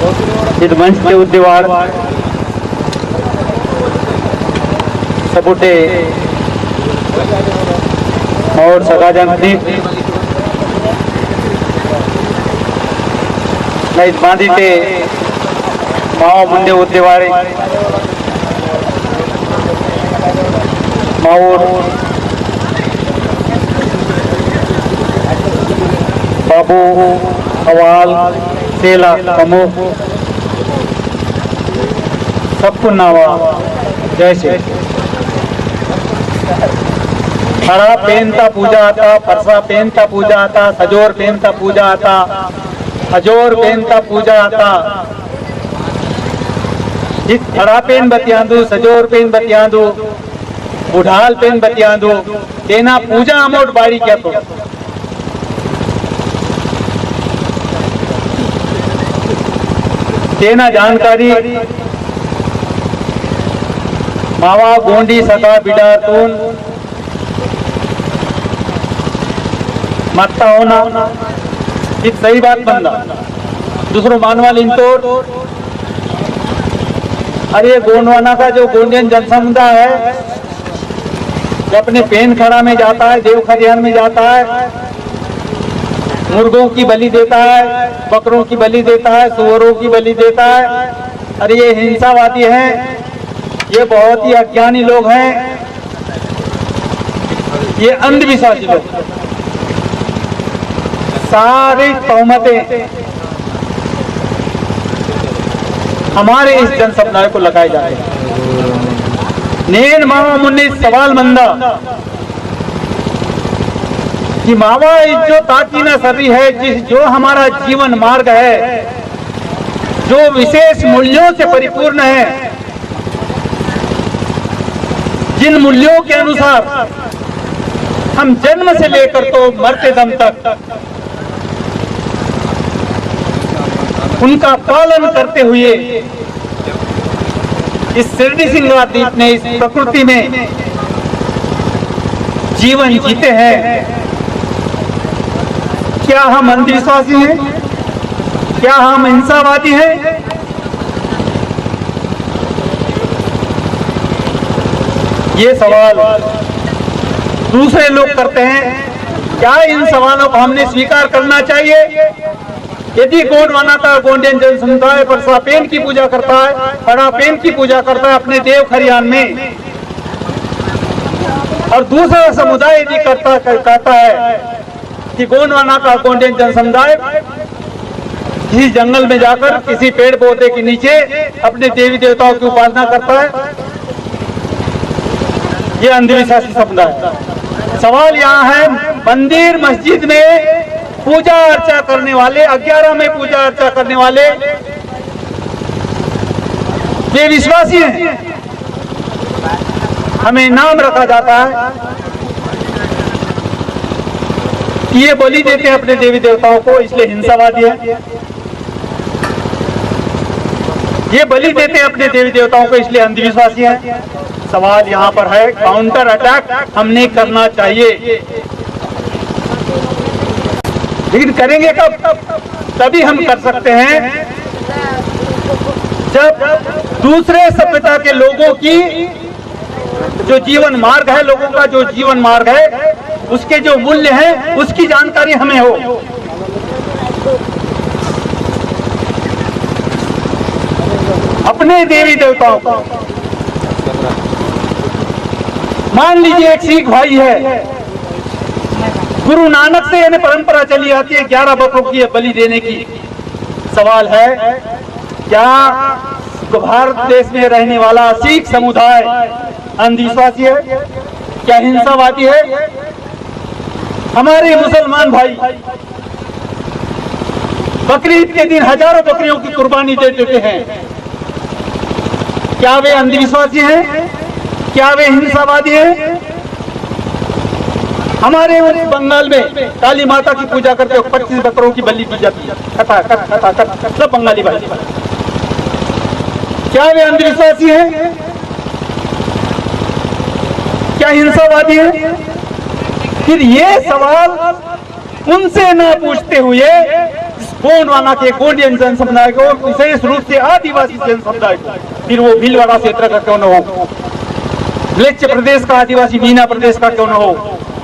इस मंच के उद्देवार सबूटे और सगाजन थी इस बांधी के माओ मुंडे उद्देवारे माओर बाबू अवाल सेला कमो सबको नावा जैसे हरा पेनता पूजा आता, परसा पेनता पूजा आता, सजोर पेनता पूजा आता, हजोर पेनता पूजा आता। इस हरा पेन बतियांदू, सजोर पेन बतियांदू, बुढ़ाल पेन बतियांदू, तेना पूजा अमोट बाड़ी क्या तो तेना जानकारी मावा गोंडी सका बिडा तून मत्ता होना एक सही बात बंदा दूसरों मानवाल इंतोर। अरे गोंडवाना का जो गोंडियन जनसमुदाय है जो अपने पेन खड़ा में जाता है, देव खरियान में जाता है, मुर्गों की बलि देता है, बकरों की बलि देता है, सुअरों की बलि देता है। अरे ये हिंसावादी हैं, ये बहुत ही अज्ञानी लोग हैं, ये अंधविश्वासी लोग। सारी तोहमतें हमारे इस जन समुदाय को लगाए जा रहे हैं। नेन मामा मुन्ने सवाल मंदा कि मावा जो ताकीना सरी है, जिस जो हमारा जीवन मार्ग है, जो विशेष मूल्यों से परिपूर्ण है, जिन मूल्यों के अनुसार हम जन्म से लेकर तो मरते दम तक उनका पालन करते हुए इस शिरडी सिंगार द्वीप ने इस प्रकृति में जीवन जीते हैं। क्या हम अंधविश्वासी हैं? क्या हम हिंसावादी हैं? ये सवाल दूसरे लोग करते हैं। क्या इन सवालों को हमने स्वीकार करना चाहिए? यदि गोंडवाना का गोंडियन जन समुदाय परसा पेन की पूजा करता है, हरा पेन की पूजा करता है अपने देव खरियान में, और दूसरा समुदाय यदि कहता है कि गोंडवाना का गोंडियन जन समुदाय किसी जंगल में जाकर किसी पेड़ पौधे के नीचे अपने देवी देवताओं की उपासना करता है, ये अंधविश्वासी समुदाय। सवाल यहाँ है, मंदिर मस्जिद में पूजा अर्चा करने वाले, 11 में पूजा अर्चा करने वाले ये विश्वासी हैं। हमें नाम रखा जाता है कि ये बलि देते हैं अपने देवी देवताओं को, इसलिए हिंसावादी है। ये बलि देते हैं अपने देवी देवताओं को, इसलिए अंधविश्वासी है। सवाल यहाँ पर है, काउंटर अटैक हमने करना चाहिए, लेकिन करेंगे कब? तभी हम कर सकते हैं जब दूसरे सभ्यता के लोगों की जो जीवन मार्ग है, लोगों का जो जीवन मार्ग है, उसके जो मूल्य हैं, उसकी जानकारी हमें हो। अपने देवी देवताओं को मान लीजिए एक सिख भाई है, गुरु नानक से यानी परंपरा चली आती है 11 बकरों की बलि देने की। सवाल है, क्या भारत देश में रहने वाला सिख समुदाय अंधविश्वासी है? क्या हिंसावादी है? हमारे मुसलमान भाई बकरीद के दिन हजारों बकरियों की कुर्बानी दे देते हैं। क्या वे अंधविश्वासी हैं? क्या वे हिंसावादी हैं? हमारे बंगाल में काली माता की पूजा करते हुए 25 बकरों की बलि दी जाती है, सब बंगाली भाई। क्या वे अंधविश्वासी हैं? क्या हिंसावादी हैं? फिर ये सवाल उनसे ना पूछते हुए गोंडवाना के गोंडियन जन समुदाय को, विशेष रूप से आदिवासी जन समुदाय को, फिर वो भीलवाड़ा क्षेत्र का क्यों न हो, म्लेच्छ प्रदेश का, आदिवासी मीना प्रदेश का क्यों न हो,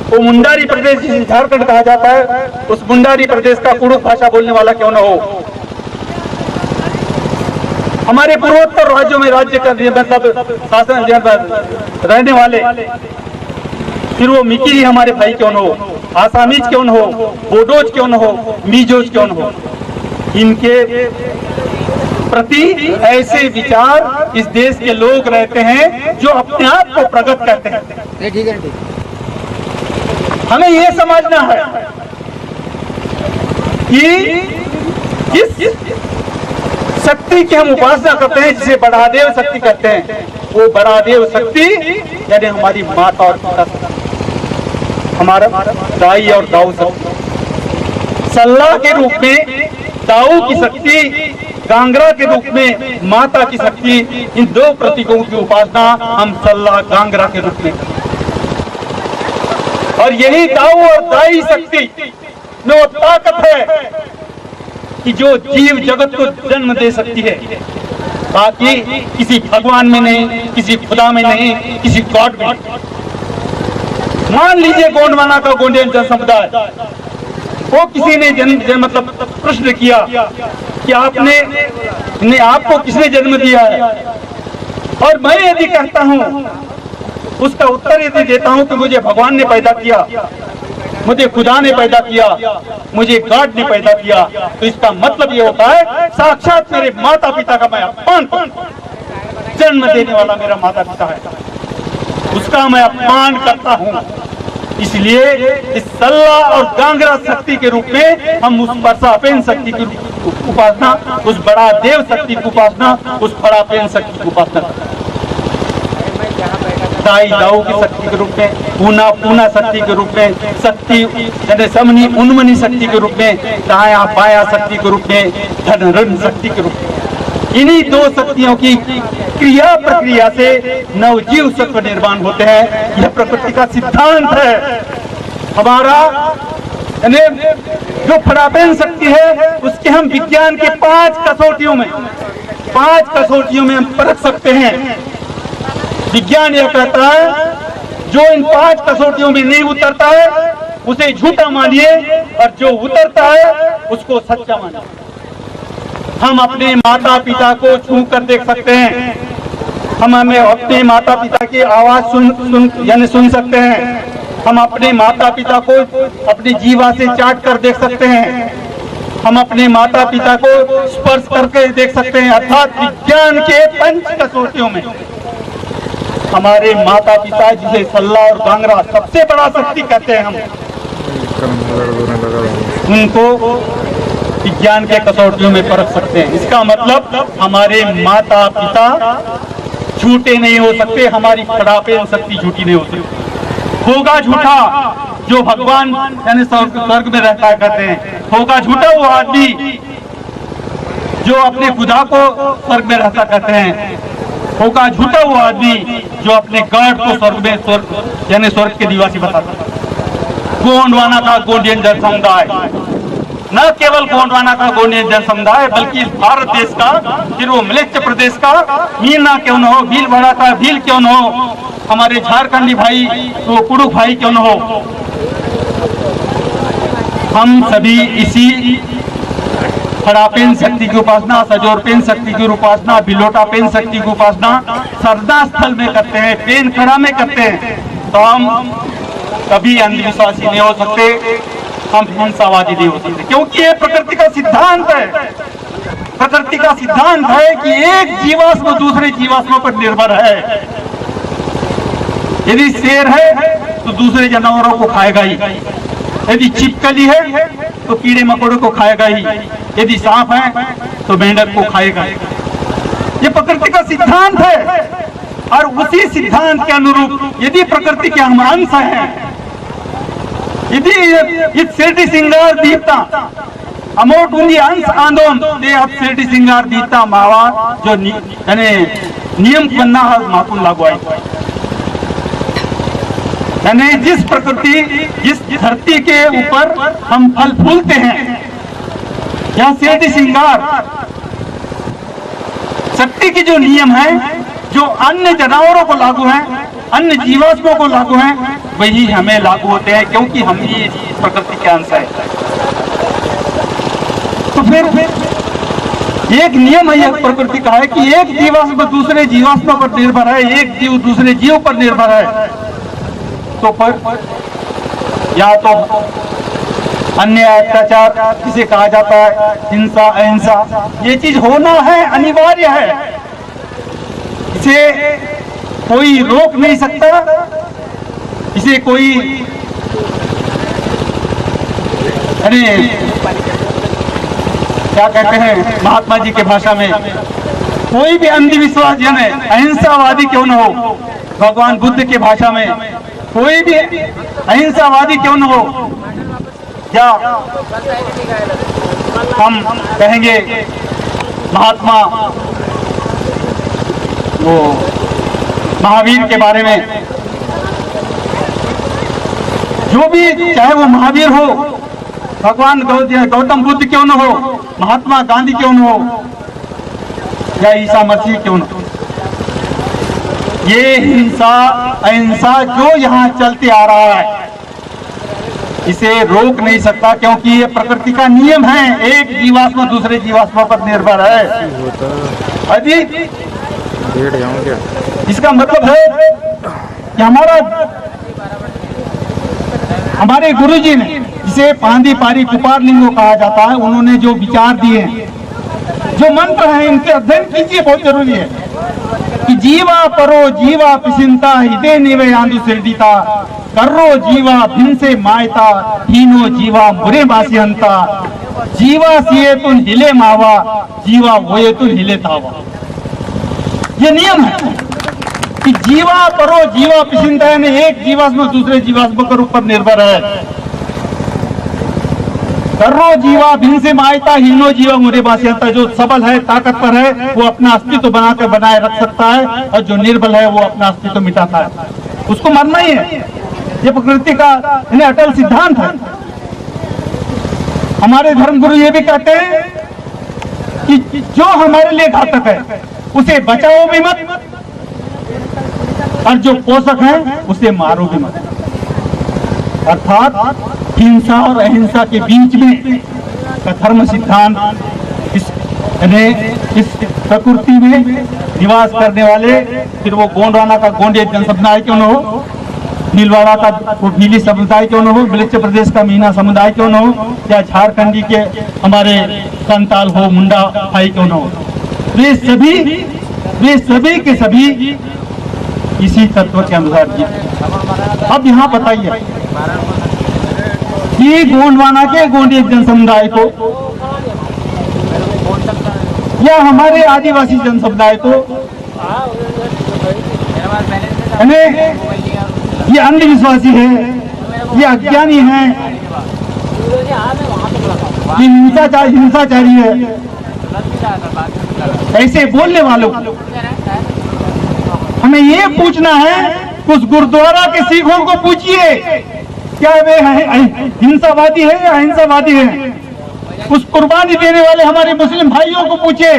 वो मुंडारी प्रदेश जिसे झारखंड कहा जाता है, उस मुंडारी प्रदेश का कुड़ुक भाषा बोलने वाला क्यों न हो, हमारे पूर्वोत्तर राज्यों में राज्य का मतलब शासन रहने वाले, फिर वो मिकिरी हमारे भाई क्यों न हो, आसामीज क्यों न हो, बोडोज क्यों न हो, मीजोज क्यों न हो, इनके प्रति ऐसे विचार इस देश के लोग रहते हैं जो अपने आप को प्रकट करते हैं। ठीक है। हमें ये समझना है कि जिस शक्ति की हम उपासना करते हैं, जिसे बड़ादेव शक्ति कहते हैं, वो बड़ादेव शक्ति यानी हमारी माता और पिता, हमारा दाई और दाऊ शक्ति, सल्ला के रूप में दाऊ की शक्ति, गांगरा के रूप में माता की शक्ति, इन दो प्रतीकों की उपासना हम सल्ला गांगरा के रूप में करते हैं। और यही दाऊ और दाई शक्ति में वो ताकत है कि जो जीव जगत को जन्म दे सकती है, बाकी किसी भगवान में नहीं, किसी खुदा में नहीं, किसी गॉड में नहीं। मान लीजिए गोंडवाना का गोंडियन जन समुदाय को किसी ने मतलब प्रश्न किया कि आपको किसने जन्म दिया है, और मैं यदि कहता हूं, उसका उत्तर यदि देता हूं कि मुझे भगवान ने पैदा किया, मुझे खुदा ने पैदा किया, मुझे गॉड ने पैदा किया, तो इसका मतलब ये होता है साक्षात मेरे माता पिता का मैं अपमान करता हूं। जन्म देने वाला मेरा माता पिता है, उसका मैं अपमान करता हूं। इसलिए इस सल्ला और गांगरा शक्ति के रूप में हम उस परसापेन शक्ति की उपासना, उस बड़ा देव शक्ति की उपासना, उस बड़ा पेन शक्ति की उपासना करते हैं। दाई दाऊ की शक्ति के रूप में, पूना पूना शक्ति के रूप में, शक्ति समनी उन्मनी शक्ति के रूप में, दाया बाया शक्ति के रूप में, धन ऋण शक्ति के रूप में, इन्हीं दो शक्तियों की क्रिया प्रक्रिया से नवजीव सत्व निर्माण होते हैं। यह प्रकृति का सिद्धांत है। हमारा जो फड़ापेन शक्ति है, उसके हम विज्ञान के 5 कसौटियों में हम परख सकते हैं। विज्ञान यह कहता है जो इन 5 कसौटियों में नहीं उतरता है उसे झूठा मानिए, और जो उतरता है उसको सच्चा मानिए। हम अपने माता पिता को छू कर देख सकते हैं, हम हमें अपने माता पिता की आवाज सुन सकते हैं, हम अपने माता पिता को अपनी जीवा से चाट कर देख सकते हैं, हम अपने माता पिता को स्पर्श करके देख सकते हैं। अर्थात विज्ञान के 5 कसौटियों में हमारे माता पिता, जिसे सल्ला और गांगरा सबसे बड़ा शक्ति कहते हैं, हम उनको विज्ञान के कसौटियों में परख सकते हैं। इसका मतलब हमारे माता पिता झूठे नहीं हो सकते, हमारी फड़ापेन शक्ति झूठी नहीं हो सकती। होगा झूठा जो भगवान यानी स्वर्ग में रहता है कहते हैं, होगा झूठा वो आदमी जो अपने खुदा को स्वर्ग में रहता कहते हैं, होगा झूठा वो आदमी जो अपने गॉड को स्वर्ग के निवासी बताता है। गोंडवाना का गोंडियन जन समुदाय, न केवल गोंडवाना का गोंडियन जन समुदाय, बल्कि भारत देश का, फिर वो म्लेच्छ प्रदेश का मीना क्यों न हो, भीलवाड़ा का भील क्यों न हो, हमारे झारखंडी भाई तो कुड़ुक भाई क्यों न हो, हम सभी इसी फड़ापेन शक्ति की उपासना, सजोरपेन शक्ति की उपासना, बिलोटापेन शक्ति की उपासना सरदा स्थल में करते हैं, पेन खड़ा में करते हैं। तो हम कभी अंधविश्वासी नहीं हो सकते, हम हिंसावादी नहीं हो सकते, क्योंकि ये प्रकृति का सिद्धांत है। प्रकृति का सिद्धांत है कि एक जीवाश्म दूसरे जीवाश्मों पर निर्भर है। यदि शेर है तो दूसरे जानवरों को खाएगा ही, यदि छिपकली है तो कीड़े मकोड़ों को खाएगा ही, यदि सांप है तो मेंढक को खाएगा। ये प्रकृति का सिद्धांत है, और उसी सिद्धांत के अनुरूप यदि प्रकृति के हम अंश हैं, यदि शिरडी सिंगार दीपता अमोट उन्दी अंश आंदोलन ते अब शिरडी सिंगार दीपता मावा जो नियम बनना मापुन लागवाई, यानी जिस प्रकृति, जिस धरती के ऊपर हम फल फूलते हैं, या सेठ सिंगार। शक्ति के जो नियम है, जो अन्य जानवरों को लागू है, अन्य जीवात्माओं को लागू है, वही हमें लागू होते हैं, क्योंकि हम ही प्रकृति के अंश है। तो फिर एक नियम है यह प्रकृति का है कि एक जीवात्मा दूसरे जीवात्मा पर निर्भर है, एक जीव दूसरे जीव पर निर्भर है। तो पर या तो अन्याय अत्याचार जिसे कहा जाता है, हिंसा अहिंसा, ये चीज होना है, अनिवार्य है, इसे कोई रोक नहीं सकता, इसे कोई अरे क्या कहते हैं महात्मा जी के भाषा में, कोई भी अंधविश्वास जन है अहिंसावादी क्यों न हो, भगवान बुद्ध के भाषा में कोई भी अहिंसावादी क्यों न हो, या हम कहेंगे महात्मा वो महावीर के बारे में, जो भी चाहे वो महावीर हो, भगवान गौतम बुद्ध क्यों न हो, महात्मा गांधी क्यों न हो, या ईसा मसीह क्यों न हो, ये हिंसा अहिंसा जो यहाँ चलते आ रहा है, इसे रोक नहीं सकता, क्योंकि ये प्रकृति का नियम है। एक जीवात्मा दूसरे जीवात्मा पर निर्भर है। अभी इसका मतलब है कि हमारे गुरुजी ने, जिसे पांदी पारी कुपार लिंगो कहा जाता है, उन्होंने जो विचार दिए, जो मंत्र हैं, इनके अध्ययन कीजिए, बहुत जरूरी है। कि जीवा परो जीवा पिसिंता हिदे निवे आंदु सिरदीता, कर्रो जीवा भिनसे मायता हीनो जीवा मुरे बासियंता, जीवा सिए तुन हिले मावा जीवा वोये तुन हिले तावा। ये नियम है कि जीवा परो जीवा पिसिंता, यानी एक जीवात्मा दूसरे जीवात्मा के ऊपर निर्भर है। कर्रो जीवा भिनसे मायता हीनो जीवा मुरे बासियंता, जो सबल है, ताकतवर है, वो अपना अस्तित्व बनाकर बनाए रख सकता है, और जो निर्बल है वो अपना अस्तित्व मिटाता है, उसको मरना ही है। ये प्रकृति का इन्हें अटल सिद्धांत है। हमारे धर्मगुरु ये भी कहते हैं कि जो हमारे लिए घातक है उसे बचाओ भी मत, और जो पोषक है उसे मारो भी मत। अर्थात हिंसा और अहिंसा के बीच में का धर्म सिद्धांत इस प्रकृति में निवास करने वाले, फिर वो गोंडवाना का गोंडे जनसमुदाय क्यों न हो, भीलवाड़ा का वो भीली समुदाय क्यों न हो, मिलिच प्रदेश का मीना समुदाय क्यों न हो, या झारखंडी के हमारे संताल हो, मुंडा भाई क्यों न हो, वे सभी के सभी इसी तत्व के अनुसार जीते। अब यहाँ बताइए कि गोंडवाना के गोंडी जन समुदाय को या हमारे आदिवासी जन समुदाय को ये अंधविश्वासी है, ये अज्ञानी है, ये हिंसाचारी है, ऐसे बोलने वालों हमें ये पूछना है, उस गुरुद्वारा के सिखों को पूछिए क्या वे हिंसावादी है या अहिंसावादी है। उस कुर्बानी देने वाले हमारे मुस्लिम भाइयों को पूछिए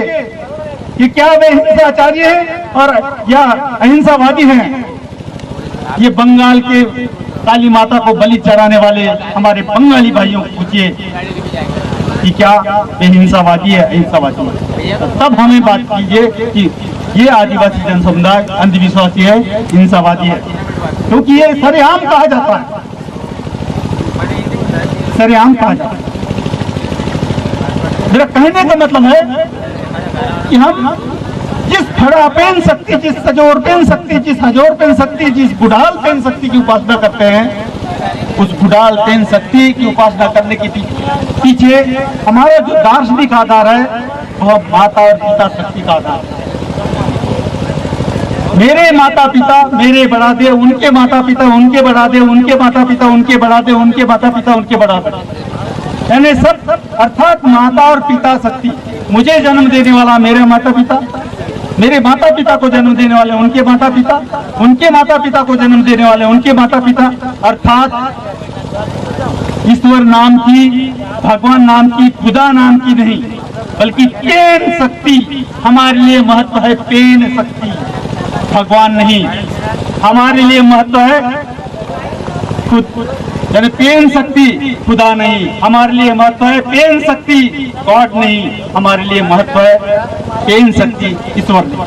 कि क्या वे हिंसाचारी है और या अहिंसावादी हैं। ये बंगाल के काली माता को बलि चढ़ाने वाले हमारे बंगाली भाइयों को पूछिए कि क्या ये हिंसावादी है अहिंसावादी है। तो तब हमें बात कीजिए कि ये आदिवासी जन समुदाय अंधविश्वासी है, हिंसावादी है, क्योंकि ये सरेआम कहा जाता है, सरेआम कहा जाता है। मेरा कहने का मतलब है कि हम जिस खड़ा पेन शक्ति, जिस सजोर पेन शक्ति, जिस हजोर पेन शक्ति, जिस गुडाल पेन शक्ति की उपासना करते हैं, उस गुडाल पेन शक्ति की उपासना करने के पीछे हमारा जो दार्शनिक आधार है वह माता और पिता शक्ति का आधार है। मेरे माता पिता मेरे बढ़ा दे, उनके माता पिता उनके बढ़ा दे, उनके माता पिता उनके बढ़ा दे, उनके माता पिता उनके बढ़ा दे, यानी सब अर्थात माता और पिता शक्ति। मुझे जन्म देने वाला मेरे माता पिता, मेरे माता पिता को जन्म देने वाले उनके माता पिता, उनके माता पिता को जन्म देने वाले उनके माता पिता, अर्थात ईश्वर नाम की, भगवान नाम की, खुदा नाम की नहीं, बल्कि पेन शक्ति हमारे लिए महत्व है। पेन शक्ति, भगवान नहीं, हमारे लिए महत्व है खुद, यानी पेन शक्ति, खुदा नहीं, हमारे लिए महत्व है पेन शक्ति, गॉड नहीं, हमारे लिए महत्व है पेन शक्ति, ईश्वर नहीं।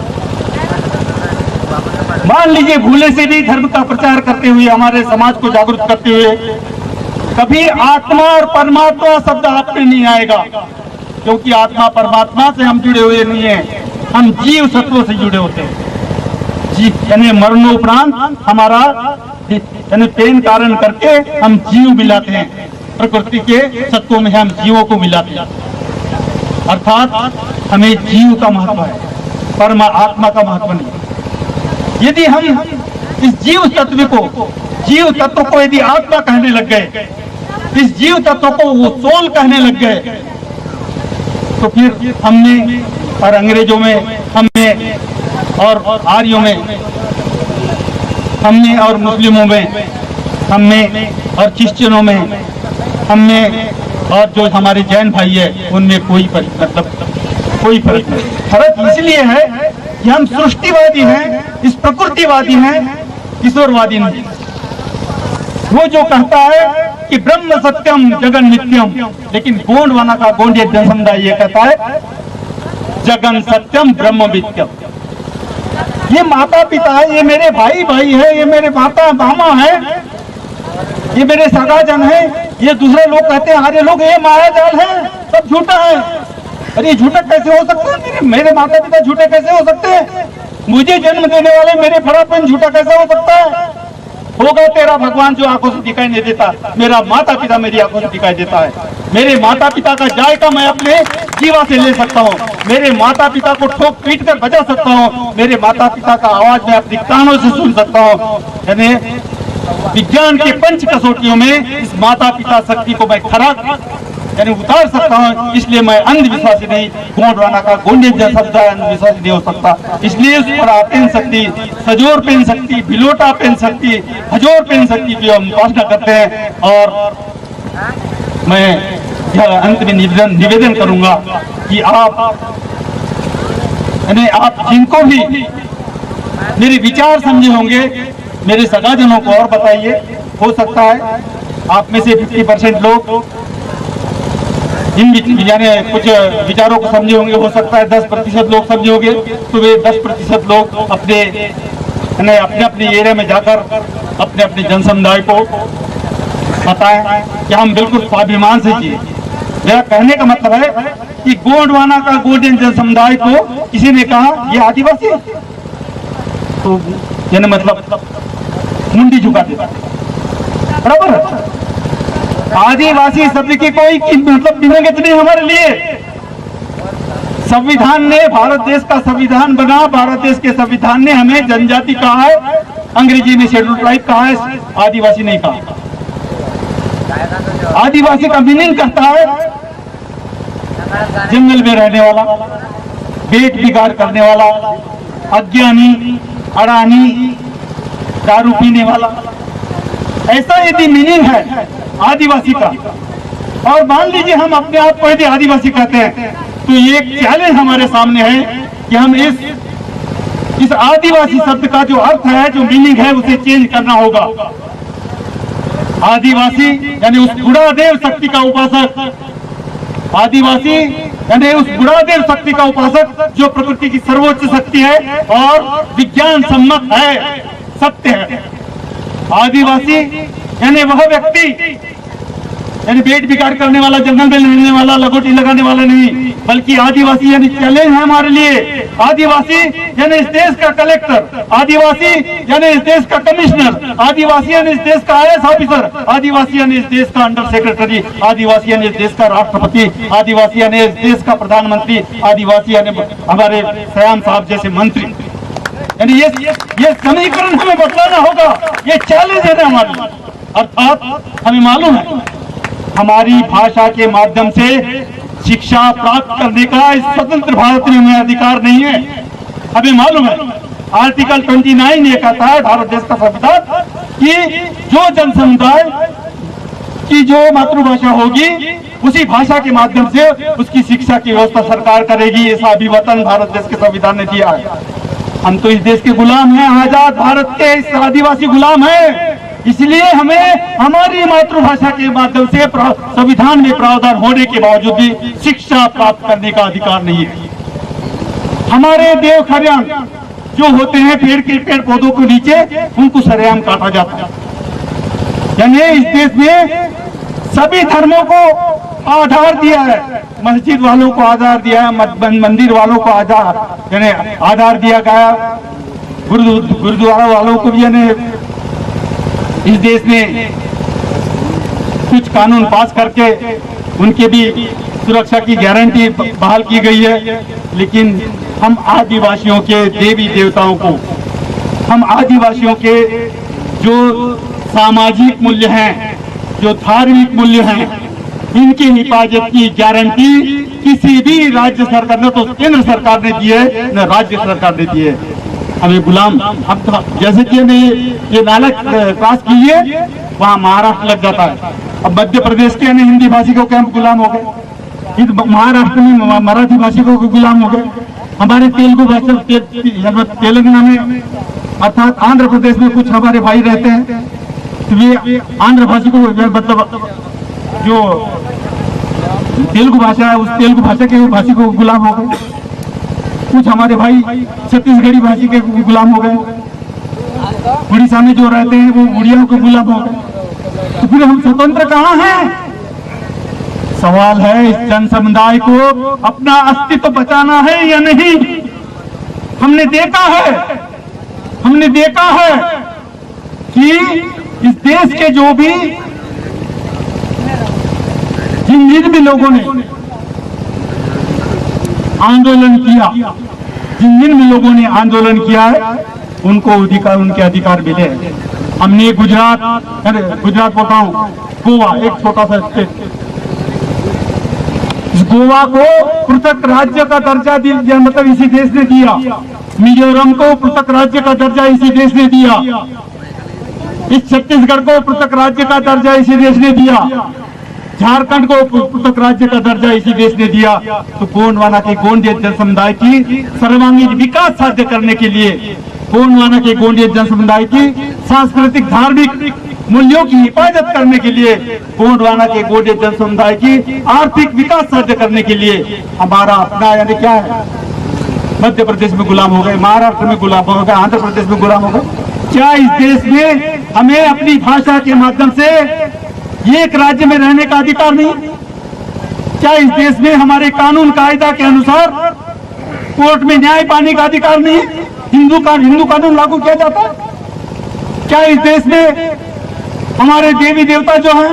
मान लीजिए भूले से भी धर्म का प्रचार करते हुए, हमारे समाज को जागरूक करते हुए, कभी आत्मा और परमात्मा शब्द आप पे नहीं आएगा, क्योंकि आत्मा परमात्मा से हम जुड़े हुए नहीं हैं, हम जीव सत्वों से जुड़े होते हैं। जीव यानी मरणोपरांत हमारा यानी पेन कारण करके हम जीव मिलाते हैं, प्रकृति के सत्वों में हम जीवों को मिलाते हैं, अर्थात हमें जीव का महत्व है, परमात्मा का महत्व नहीं। यदि हम इस जीव तत्व को यदि आत्मा कहने लग गए, इस जीव तत्व को वो सोल कहने लग गए, तो फिर हमने और अंग्रेजों में, हमने और आर्यों में, हमने और मुस्लिमों में, हमने और क्रिश्चियनों में, हमने और जो हमारे जैन भाई है उनमें कोई फर्क नहीं। फर्क इसलिए है कि हम सृष्टिवादी हैं, इस प्रकृतिवादी हैं, ईश्वरवादी नहीं। वो जो कहता है कि ब्रह्म सत्यम जगन नित्यम, लेकिन गोंडवाना का गोंडिया जनसमुदाय ये कहता है जगन सत्यम ब्रह्म वित्यम। ये माता पिता है, ये मेरे भाई भाई है, ये मेरे माता मामा है, ये मेरे सगाजन है। ये दूसरे लोग कहते हैं अरे लोग ये माया जाल है, सब झूठा है। अरे झूठा कैसे हो सकता है? मेरे माता पिता झूठे कैसे हो सकते हैं? मुझे जन्म देने वाले मेरे फरापन झूठा कैसे हो सकता है? होगा तेरा भगवान जो आंखों से दिखाई नहीं देता, मेरा माता पिता मेरी आंखों से दिखाई देता है। मेरे माता पिता का जायका मैं अपने जीवा से ले सकता हूँ, मेरे माता पिता को ठोक पीट कर बजा सकता हूँ, मेरे माता पिता का आवाज मैं अपनी कानों से सुन सकता हूँ। यानी विज्ञान की पंच कसौटियों में इस माता पिता शक्ति को मैं खरा यानी उतार सकता हूँ। इसलिए मैं अंधविश्वासी नहीं, गोंडवाना का गोंडिया शब्द अंधविश्वासी नहीं हो सकता। इसलिए उस पर पेन शक्ति, सजोर पेन शक्ति, बिलोटा पेन शक्ति, हजोर पेन शक्ति की हम उपासना करते हैं। और मैं यह अंत में निवेदन करूंगा कि आप जिनको भी मेरे विचार समझे होंगे, मेरे सगाजनों को और बताइए। हो सकता है आप में से 50% लोग इन यानी कुछ विचारों को समझे होंगे, हो सकता है 10% लोग समझे होंगे, तो वे 10% लोग अपने अपने एरिया में जाकर अपने अपने जन समुदाय को बताएं कि हम बिल्कुल स्वाभिमान से जिए। मेरा कहने का मतलब है कि गोंडवाना का गोंडियन जन समुदाय को किसी ने कहा ये आदिवासी, तो यानी मतलब मुंडी झुका देता, बराबर। आदिवासी शब्द की कोई मतलब कीमत नहीं हमारे लिए। संविधान ने, भारत देश का संविधान बना, भारत देश के संविधान ने हमें जनजाति कहा है, अंग्रेजी में शेड्यूल ट्राइब कहा है, आदिवासी नहीं कहा। आदिवासी का मीनिंग कहता है जंगल में रहने वाला, पेट बिगाड़ करने वाला, अज्ञानी, अड़ानी, दारू पीने वाला, ऐसा यदि मीनिंग है आदिवासी का। और मान लीजिए हम अपने आप को यदि आदिवासी कहते हैं, तो ये एक चैलेंज हमारे सामने है कि हम इस आदिवासी शब्द का जो अर्थ है, जो मीनिंग है, उसे चेंज करना होगा। आदिवासी यानी उस गुणादेव शक्ति का उपासक, आदिवासी यानी उस गुणादेव शक्ति का उपासक जो प्रकृति की सर्वोच्च शक्ति है और विज्ञान सम्मत है, सत्य है। आदिवासी यानी वह व्यक्ति, यानी पेट बिगाड़ करने वाला, जंगल में रहने वाला, लगोटी लगाने वाला नहीं, बल्कि आदिवासी यानी चैलेंज है हमारे लिए। आदिवासी यानी इस देश का कलेक्टर, आदिवासी यानी इस देश का कमिश्नर, आदिवासी यानी इस देश का IAS ऑफिसर, आदिवासी यानी इस देश का अंडर सेक्रेटरी, आदिवासी यानी इस देश का राष्ट्रपति, आदिवासी यानी इस देश का प्रधानमंत्री, आदिवासी यानी हमारे श्याम साहब जैसे मंत्री। यानी ये समीकरण हमें बदलाना होगा, ये चैलेंज है ना हमारे लिए। अर्थात हमें मालूम है हमारी भाषा के माध्यम से शिक्षा प्राप्त करने का इस स्वतंत्र भारत में हमें अधिकार नहीं है। हमें मालूम है आर्टिकल 29 ये कहता है, भारत देश का संविधान, कि जो जन समुदाय उसकी जो मातृभाषा होगी उसी भाषा के माध्यम से उसकी शिक्षा की व्यवस्था सरकार करेगी। ऐसा अभिवचन भारत देश के संविधान ने दिया है। हम तो इस देश के गुलाम हैं, आजाद भारत के इस आदिवासी गुलाम हैं। इसलिए हमें हमारी मातृभाषा के माध्यम से संविधान में प्रावधान होने के बावजूद भी शिक्षा प्राप्त करने का अधिकार नहीं है। हमारे देव खरियान जो होते हैं पेड़ पौधों के नीचे, उनको सरेआम काटा जाता है। यानी इस देश में सभी धर्मों को आधार दिया है, मस्जिद वालों को आधार दिया है, मंदिर वालों को आधार दिया गया, गुरुद्वारा वालों को भी यानी इस देश में कुछ कानून पास करके उनके भी सुरक्षा की गारंटी बहाल की गई है। लेकिन हम आदिवासियों के देवी देवताओं को, हम आदिवासियों के जो सामाजिक मूल्य हैं, जो धार्मिक मूल्य हैं, इनकी हिफाजत की गारंटी किसी भी राज्य सरकार ने, तो केंद्र सरकार ने दी है न राज्य सरकार ने दी है। हमें गुलाम, अब जैसे कि ये नाला क्रॉस कीजिए वहाँ महाराष्ट्र लग जाता है। अब मध्य प्रदेश के हिंदी भाषी को कैंप गुलाम हो गए, महाराष्ट्र में मराठी भाषी को गुलाम हो गए, हमारे तेलुगु भाषा तेलंगाना में अर्थात आंध्र प्रदेश में कुछ हमारे भाई रहते हैं, तो वे आंध्र भाषी को मतलब जो तेलुगु भाषा है उस तेलुगु भाषा के भाषी को गुलाम हो गए। कुछ हमारे भाई छत्तीसगढ़ी भाषी के गुलाम हो गए, उड़ीसा में जो रहते हैं वो उड़िया के गुलाम हो गए। तो फिर हम स्वतंत्र कहाँ हैं? सवाल है इस जन समुदाय को अपना अस्तित्व बचाना है या नहीं। हमने देखा है कि इस देश के जो भी जिन भी लोगों ने आंदोलन किया, जिन भी लोगों ने आंदोलन किया है, उनको उनके अधिकार मिले। हमने गुजरात बोलता हूँ, गोवा एक छोटा सा स्टेट, गोवा को पृथक राज्य का दर्जा दिया, मतलब इसी देश ने दिया। मिजोरम को पृथक राज्य का दर्जा इसी देश ने दिया। इस छत्तीसगढ़ को पृथक राज्य का दर्जा इसी देश ने दिया। झारखंड को पृथक राज्य का दर्जा इसी देश ने दिया। तो गोंडवाना के गोंडिया जन समुदाय की सर्वांगीण विकास साध्य करने के लिए, गोंडवाना के गोंडिया जन समुदाय की सांस्कृतिक धार्मिक मूल्यों की हिफाजत करने के लिए, गोंडवाना के गोंडिया जन समुदाय की आर्थिक विकास साध्य करने के लिए हमारा अपना यानी क्या है, मध्य प्रदेश में गुलाम हो गए, महाराष्ट्र में गुलाम हो गए, आंध्र प्रदेश में गुलाम हो गए। क्या इस देश में हमें अपनी भाषा के माध्यम से एक राज्य में रहने का अधिकार नहीं? क्या इस देश में हमारे कानून कायदा के अनुसार कोर्ट में न्याय पाने का अधिकार नहीं? हिंदू कानून लागू किया जाता है? क्या इस देश में हमारे देवी देवता जो हैं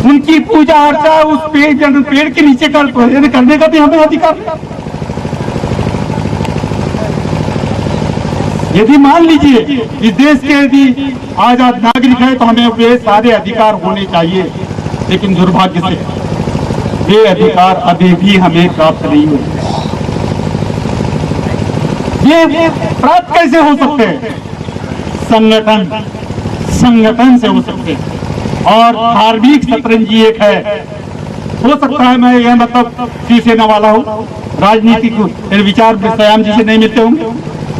उनकी पूजा अर्चा उस पेड़ के नीचे करने का भी हमें अधिकार नहीं? यदि मान लीजिए इस देश के यदि आजाद नागरिक है तो हमें वे सारे अधिकार होने चाहिए, लेकिन दुर्भाग्य से ये अधिकार अभी भी हमें प्राप्त नहीं हुए। ये प्राप्त कैसे हो सकते हैं? संगठन से हो सकते हैं। और धार्मिक शतरंजी एक है, हो सकता है मैं यह मतलब शिवसेना वाला हूँ, राजनीतिक विचार श्याम जी से नहीं मिलते होंगे,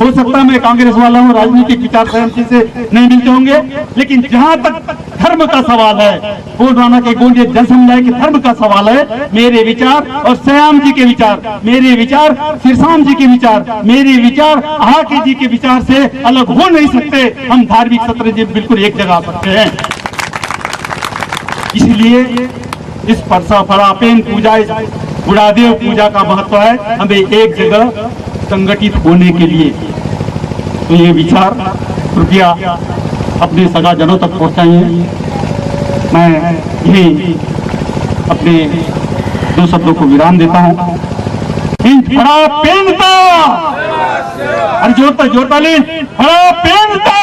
हो सकता है मैं कांग्रेस वाला हूँ, राजनीतिक विचार श्याम जी से नहीं मिलते होंगे, लेकिन जहां तक धर्म का सवाल है, गोंडवाना के गोंडिया जन समुदाय के धर्म का सवाल है, मेरे विचार और श्याम जी के विचार, मेरे विचार श्रीराम जी के विचार, मेरे विचार आके जी के विचार से अलग हो नहीं सकते। हम धार्मिक शतरंजी बिल्कुल एक जगह आ सकते हैं। इसलिए इस परापेन पूजा, इस बुढ़ादेव पूजा का महत्व है हमें एक जगह संगठित होने के लिए। तो ये विचार कृपया अपने सगाजनों तक पहुंचाइए। मैं यही अपने दो शब्दों को विराम देता हूं। अरे जोरता लीन हरा पेनता